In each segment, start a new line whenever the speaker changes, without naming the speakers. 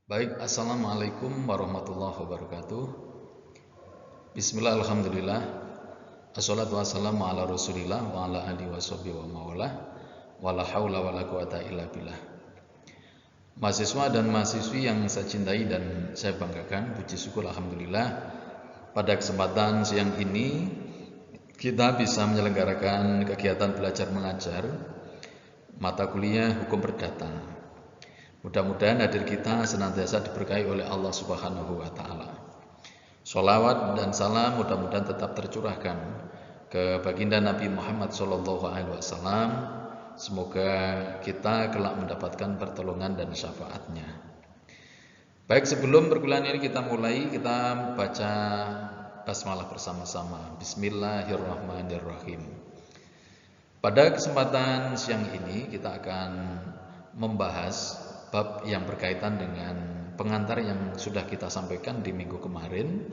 Baik, Assalamualaikum warahmatullahi wabarakatuh. Bismillah, alhamdulillah. Assalatu wassalamu ala rasulillah wa ala alihi wa sahbihi wa mawalah. Wala hawla wala quwata illa billah. Mahasiswa dan mahasiswi yang saya cintai dan saya banggakan, puji syukur alhamdulillah, pada kesempatan siang ini kita bisa menyelenggarakan kegiatan belajar mengajar mata kuliah hukum perdata. Mudah-mudahan hadir kita senantiasa diberkahi oleh Allah Subhanahu wa taala. Sholawat dan salam mudah-mudahan tetap tercurahkan ke baginda Nabi Muhammad SAW. Semoga kita kelak mendapatkan pertolongan dan syafaatnya. Baik, sebelum perkuliahan ini kita mulai, kita baca basmalah bersama-sama. Bismillahirrahmanirrahim. Pada kesempatan siang ini kita akan membahas bab yang berkaitan dengan pengantar yang sudah kita sampaikan di minggu kemarin.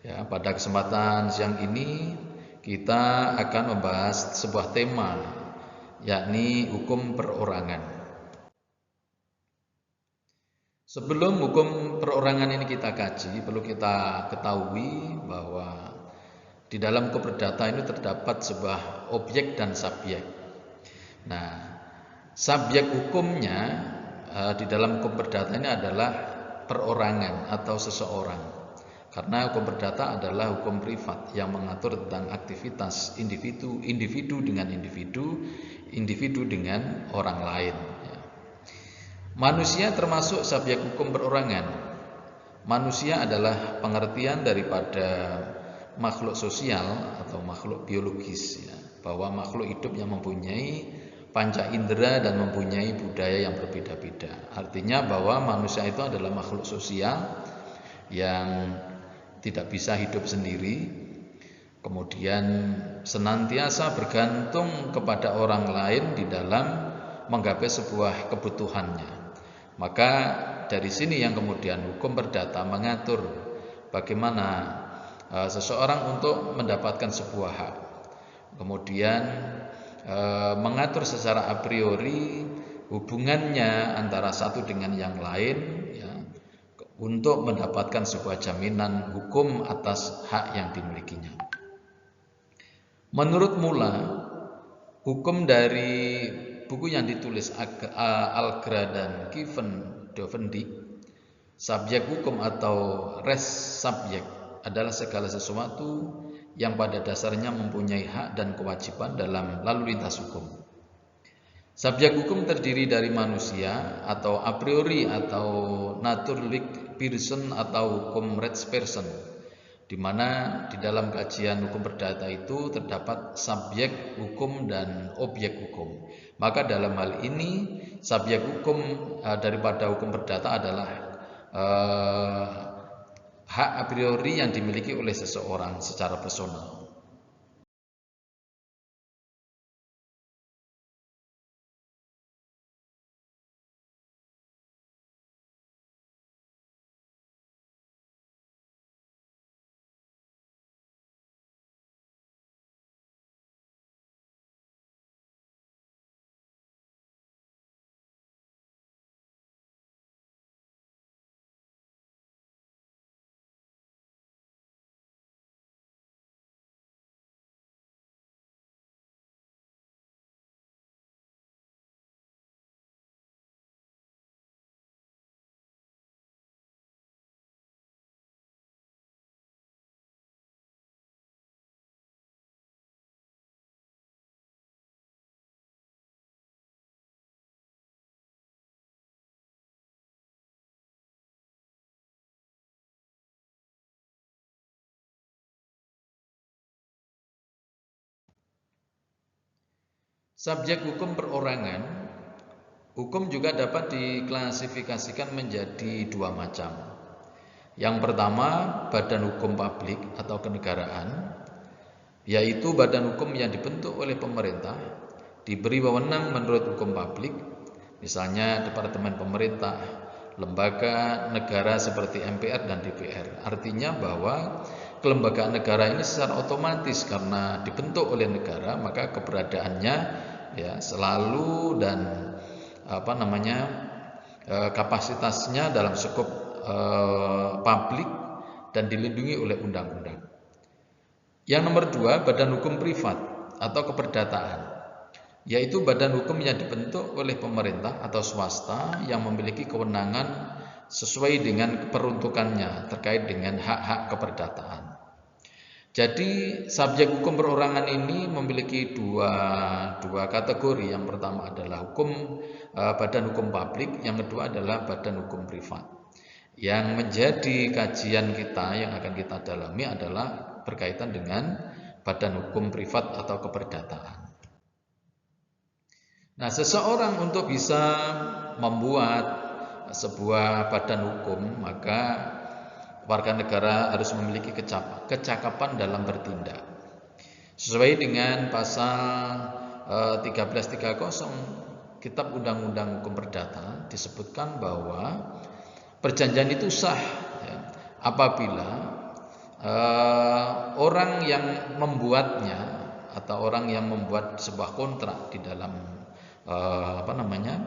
Ya, pada kesempatan siang ini kita akan membahas sebuah tema, yakni hukum perorangan. Sebelum hukum perorangan ini kita kaji, perlu kita ketahui bahwa di dalam hukum perdata ini terdapat sebuah objek dan subjek. Nah, subjek hukumnya di dalam hukum perdata ini adalah perorangan atau seseorang. Karena hukum perdata adalah hukum privat yang mengatur tentang aktivitas individu dengan individu dengan orang lain. Manusia termasuk subjek hukum perorangan. Manusia adalah pengertian daripada makhluk sosial atau makhluk biologis, bahwa makhluk hidup yang mempunyai panca indera dan mempunyai budaya yang berbeda-beda. Artinya bahwa manusia itu adalah makhluk sosial yang tidak bisa hidup sendiri, kemudian senantiasa bergantung kepada orang lain di dalam menggapai sebuah kebutuhannya. Maka dari sini yang kemudian hukum perdata mengatur bagaimana seseorang untuk mendapatkan sebuah hak, kemudian mengatur secara a priori hubungannya antara satu dengan yang lain, ya, untuk mendapatkan sebuah jaminan hukum atas hak yang dimilikinya. Menurut mula, hukum dari buku yang ditulis Algra dan Given Dovendi, subjek hukum atau res subjek adalah segala sesuatu yang pada dasarnya mempunyai hak dan kewajiban dalam lalu lintas hukum. Subjek hukum terdiri dari manusia atau a priori atau naturlik person atau hukum rechtsperson, di mana di dalam kajian hukum perdata itu terdapat subjek hukum dan objek hukum. Maka dalam hal ini subjek hukum daripada hukum perdata adalah hak a priori yang dimiliki oleh seseorang secara personal. Subjek hukum perorangan, hukum juga dapat diklasifikasikan menjadi dua macam. Yang pertama, badan hukum publik atau kenegaraan, yaitu badan hukum yang dibentuk oleh pemerintah, diberi wewenang menurut hukum publik, misalnya departemen pemerintah, lembaga negara seperti MPR dan DPR. Artinya bahwa kelembagaan negara ini secara otomatis karena dibentuk oleh negara, maka keberadaannya ya selalu dan kapasitasnya dalam skup publik dan dilindungi oleh undang-undang. Yang nomor 2, badan hukum privat atau keperdataan, yaitu badan hukum yang dibentuk oleh pemerintah atau swasta yang memiliki kewenangan sesuai dengan peruntukannya terkait dengan hak-hak keperdataan. Jadi subjek hukum perorangan ini memiliki dua kategori. Yang pertama adalah badan hukum publik, yang kedua adalah badan hukum privat. Yang menjadi kajian kita yang akan kita dalami adalah berkaitan dengan badan hukum privat atau keperdataan. Nah, seseorang untuk bisa membuat sebuah badan hukum, maka warga negara harus memiliki kecakapan dalam bertindak. Sesuai dengan pasal 1330 Kitab Undang-Undang Hukum Perdata disebutkan bahwa perjanjian itu sah ya, apabila orang yang membuatnya atau orang yang membuat sebuah kontrak di dalam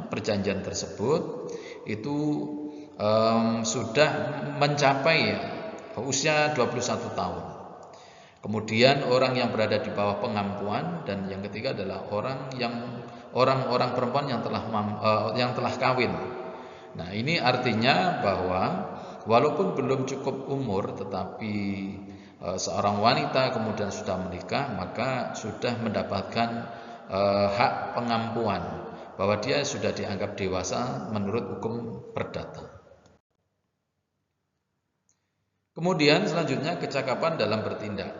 perjanjian tersebut itu sudah mencapai usia 21 tahun. Kemudian orang yang berada di bawah pengampuan, dan yang ketiga adalah orang-orang perempuan yang telah kawin. Nah, ini artinya bahwa walaupun belum cukup umur tetapi seorang wanita kemudian sudah menikah, maka sudah mendapatkan hak pengampuan, bahwa dia sudah dianggap dewasa menurut hukum perdata. Kemudian selanjutnya kecakapan dalam bertindak.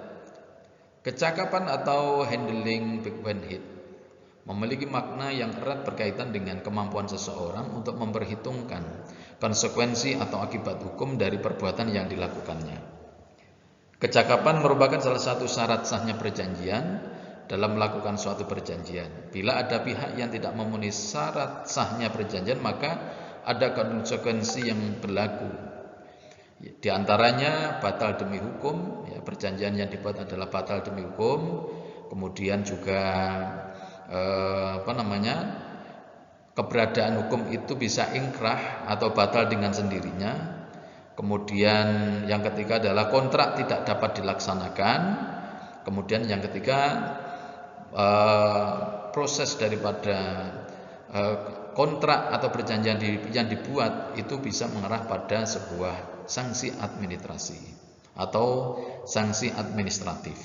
Kecakapan atau handling big when hit memiliki makna yang erat berkaitan dengan kemampuan seseorang untuk memperhitungkan konsekuensi atau akibat hukum dari perbuatan yang dilakukannya. Kecakapan merupakan salah satu syarat sahnya perjanjian dalam melakukan suatu perjanjian. Bila ada pihak yang tidak memenuhi syarat sahnya perjanjian, maka ada konsekuensi yang berlaku. Di antaranya batal demi hukum, ya, perjanjian yang dibuat adalah batal demi hukum. Kemudian juga keberadaan hukum itu bisa ingkrah atau batal dengan sendirinya. Kemudian yang ketiga adalah kontrak tidak dapat dilaksanakan. Kemudian yang ketiga, proses daripada kontrak atau perjanjian yang dibuat itu bisa mengarah pada sebuah sanksi administrasi atau sanksi administratif.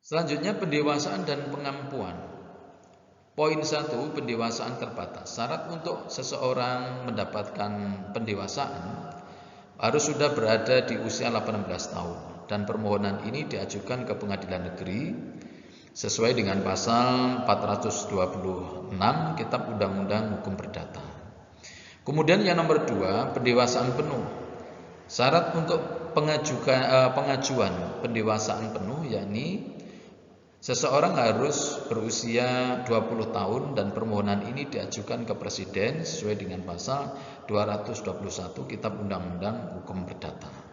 Selanjutnya pendewasaan dan pengampuan. Poin 1, pendewasaan terbatas. Syarat untuk seseorang mendapatkan pendewasaan harus sudah berada di usia 18 tahun, dan permohonan ini diajukan ke pengadilan negeri sesuai dengan pasal 426 Kitab Undang-Undang Hukum Perdata. Kemudian yang nomor 2, pendewasaan penuh. Syarat untuk pengajuan pendewasaan penuh yakni seseorang harus berusia 20 tahun dan permohonan ini diajukan ke Presiden sesuai dengan pasal 221 Kitab Undang-Undang Hukum Perdata.